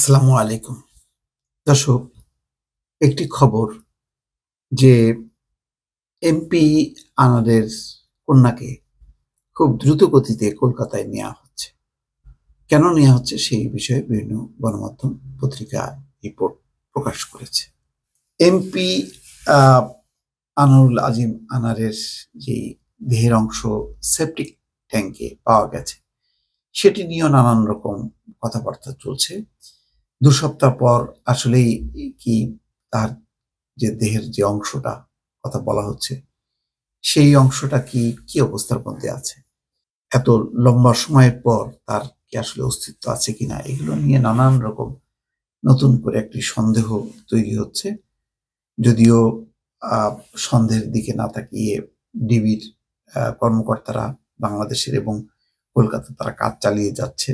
আসসালামু আলাইকুম। দর্শক, একটি খবর যে এমপি আনাদের কন্যাকে খুব দ্রুত গতিতে কলকাতায় নেওয়া হচ্ছে। কেন নেওয়া হচ্ছে সেই বিষয়ে বিভিন্ন গণমাধ্যম পত্রিকা রিপোর্ট প্রকাশ করেছে। এমপি আহ, আনোয়ারুল আজিম আনারের যে দেহের অংশ সেপটিক ট্যাঙ্কে পাওয়া গেছে সেটি নিয়েও নানান রকম কথাবার্তা চলছে। 2 সপ্তাহ পর আসলেই কি তার যে দেহের যে অংশটা কথা বলা হচ্ছে সেই অংশটা কি অবস্থার মধ্যে আছে, এত লম্বা সময়ের পর তার কি আসলে অস্তিত্ব আছে কিনা, এগুলো নিয়ে নানান রকম নতুন করে একটি সন্দেহ তৈরি হচ্ছে। যদিও আহ, সন্দেহের দিকে না তাকিয়ে ডিবির কর্মকর্তারা বাংলাদেশের এবং কলকাতা তারা কাজ চালিয়ে যাচ্ছে।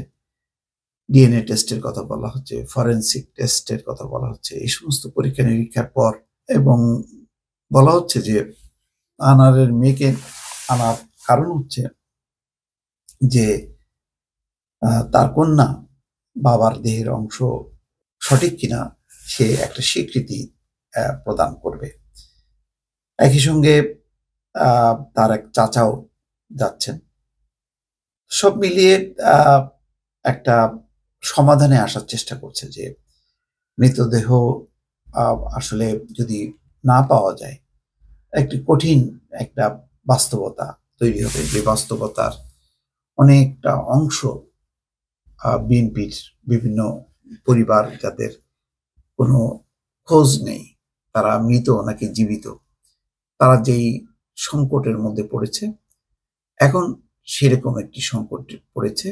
ডিএনএ টেস্টের কথা বলা হচ্ছে, ফরেনসিক টেস্টের কথা বলা হচ্ছে, এই সমস্ত পরীক্ষা নিরীক্ষার পর এবং বলা হচ্ছে যে আনারের মেয়েকে আনার কারণ হচ্ছে যে তার কন্যা বাবার দেহের অংশ সঠিক কিনা সে একটা স্বীকৃতি প্রদান করবে। একই সঙ্গে তার এক চাচাও যাচ্ছেন। সব মিলিয়ে একটা সমাধানে আসার চেষ্টা করছে যে মৃতদেহ আসলে যদি না পাওয়া যায় একটি কঠিন একটা বাস্তবতা তৈরি হবে, যে বাস্তবতার অনেকটা অংশ বিএনপির বিভিন্ন পরিবার যাদের কোনো খোঁজ নেই, তারা মৃত নাকি জীবিত, তারা যেই সংকটের মধ্যে পড়েছে এখন, সেরকম একটি সংকট পড়েছে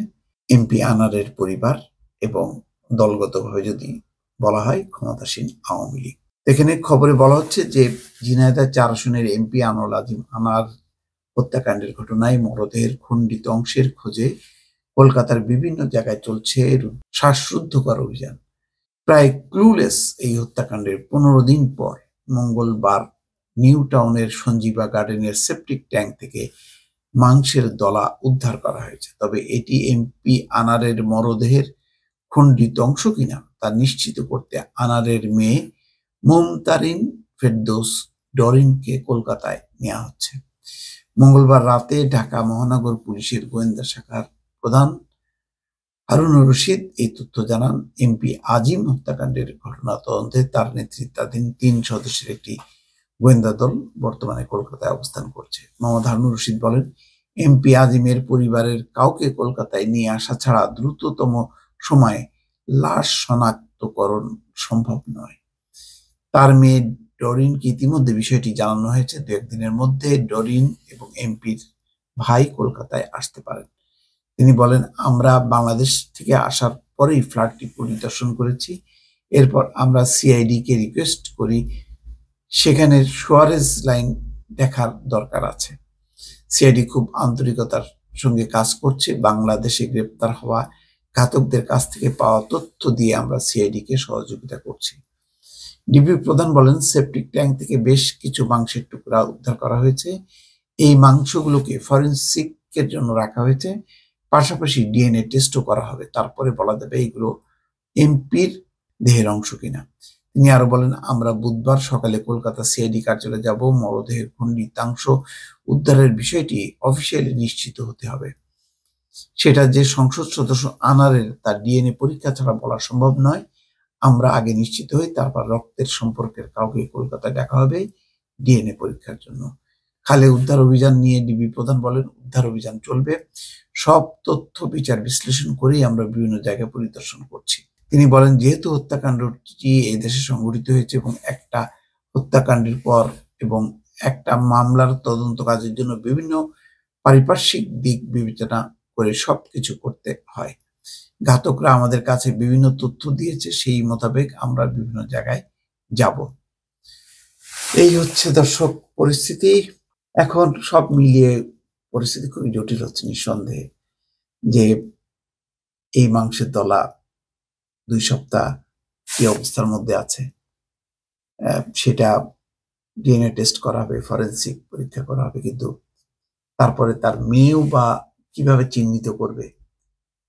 এমপি আনারের পরিবার এবং দলগতভাবে যদি বলা হয় ক্ষমতাসীন আওয়ামী লীগ। এখানে খবরে বলা হচ্ছে যে ঝিনাইদহ 4 আসনের এমপি আনোয়ারুল আজিম আনার হত্যাকাণ্ডের ঘটনায় মরদেহের খণ্ডিত অংশের খোঁজে কলকাতার বিভিন্ন জায়গায় চলছে শ্বাসরুদ্ধকর অভিযান। প্রায় ক্লুলেস এই হত্যাকাণ্ডের 15 দিন পর মঙ্গলবার নিউ টাউনের সঞ্জীবা গার্ডেনের সেপটিক ট্যাঙ্ক থেকে মাংসের দলা উদ্ধার করা হয়েছে। তবে এটি এমপি আনারের মরদেহের খণ্ডিত অংশ কিনা তা নিশ্চিত করতে আনারের মেয়ে মুমতারিন ফেরদৌস ডরিনকে কলকাতায় নেওয়া হচ্ছে। মঙ্গলবার রাতে ঢাকা মহানগর পুলিশের গোয়েন্দা শাখার প্রধান হারুনুর রশিদ এই তথ্য জানান। এমপি আজিম হত্যাকাণ্ডের ঘটনা তদন্তে তার নেতৃত্বাধীন 3 সদস্যের একটি গোয়েন্দা দল বর্তমানে কলকাতায় অবস্থান করছে। মোহাম্মদ হারুনুর রশিদ বলেন, এমপি আজিমের পরিবারের কাউকে কলকাতায় নিয়ে আসা ছাড়া দ্রুততম সময়ে লাশ শনাক্তকরণ সম্ভব নয়। তার মেয়ে ডরিনকে ইতিমধ্যে বিষয়টি জানানো হয়েছে। 2-1 দিনের মধ্যে ডরিন এবং এমপির ভাই কলকাতায় আসতে পারেন। তিনি বলেন, আমরা বাংলাদেশ থেকে আসার পরেই ফ্ল্যাটটি পরিদর্শন করেছি। এরপর আমরা সিআইডি কে রিকোয়েস্ট করি সেখানে সুয়ারেজ লাইন দেখার দরকার আছে। সিআইডি খুব আন্তরিকতার সঙ্গে কাজ করছে। বাংলাদেশে গ্রেপ্তার হওয়া ঘাতকদের কাছ থেকে পাওয়া তথ্য দিয়ে আমরা সিআইডি কে সহযোগিতা করছি। ডিবি প্রধান বলেন, সেপটিক ট্যাঙ্ক থেকে বেশ কিছু মাংসের টুকরা উদ্ধার করা হয়েছে। এই মাংসগুলোকে ফরেনসিকের জন্য রাখা হয়েছে, পাশাপাশি ডিএনএ টেস্টও করা হবে, তারপরে বলা যাবে এগুলো এমপির দেহের অংশ কিনা। তিনি আরো বলেন, আমরা বুধবার সকালে কলকাতা সিআইডি কার্যালয়ে যাব। মরদেহের খণ্ডিতাংশ উদ্ধারের বিষয়টি অফিসিয়ালি নিশ্চিত হতে হবে। সেটা যে সংসদ সদস্য আনারের তার ডিএনএ পরীক্ষা ছাড়া বলা সম্ভব নয়। আমরা আগে নিশ্চিত হই, তারপর রক্তের সম্পর্কের কাউকে কলকাতায় ডাকা হবে ডিএনএ পরীক্ষার জন্য। খালে উদ্ধার অভিযান নিয়ে ডিবি প্রধান বলেন, উদ্ধার অভিযান চলবে। সব তথ্য বিচার বিশ্লেষণ করেই আমরা বিভিন্ন জায়গায় পরিদর্শন করছি। তিনি বলেন, যেহেতু হত্যাকাণ্ডটি এই দেশে সংঘটিত হয়েছে এবং একটা হত্যাকাণ্ডের পর এবং একটা মামলার তদন্ত কাজের জন্য বিভিন্ন পারিপার্শ্বিক দিক বিবেচনা করে সবকিছু করতে হয়। ঘাতকরা আমাদের কাছে বিভিন্ন তথ্য দিয়েছে, সেই মোতাবেক আমরা বিভিন্ন জায়গায় যাব। এই হচ্ছে দর্শক পরিস্থিতি। এখন সব মিলিয়ে পরিস্থিতি খুবই জটিল হচ্ছে নিঃসন্দেহে, যে এই মাংসের দলা 2 সপ্তাহ কি অবস্থার মধ্যে আছে সেটা ডিএনএ টেস্ট করা হবে, ফরেনসিক পরীক্ষা করা হবে, কিন্তু তারপরে তার মেয়েও বা কিভাবে চিহ্নিত করবে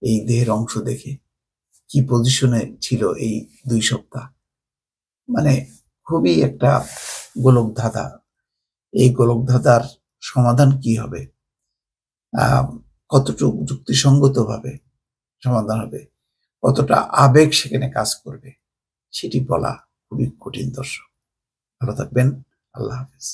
এই দেহের অংশ দেখে, কি পজিশনে ছিল এই 2 সপ্তাহ, মানে খুবই একটা গোলকধাঁধা। এই গোলকধাঁধার সমাধান কি হবে, কতটুকু যুক্তিসঙ্গতভাবে সমাধান হবে, কতটা আবেগ সেখানে কাজ করবে, সেটি বলা খুবই কঠিন। দর্শক, ভালো থাকবেন। আল্লাহ হাফেজ।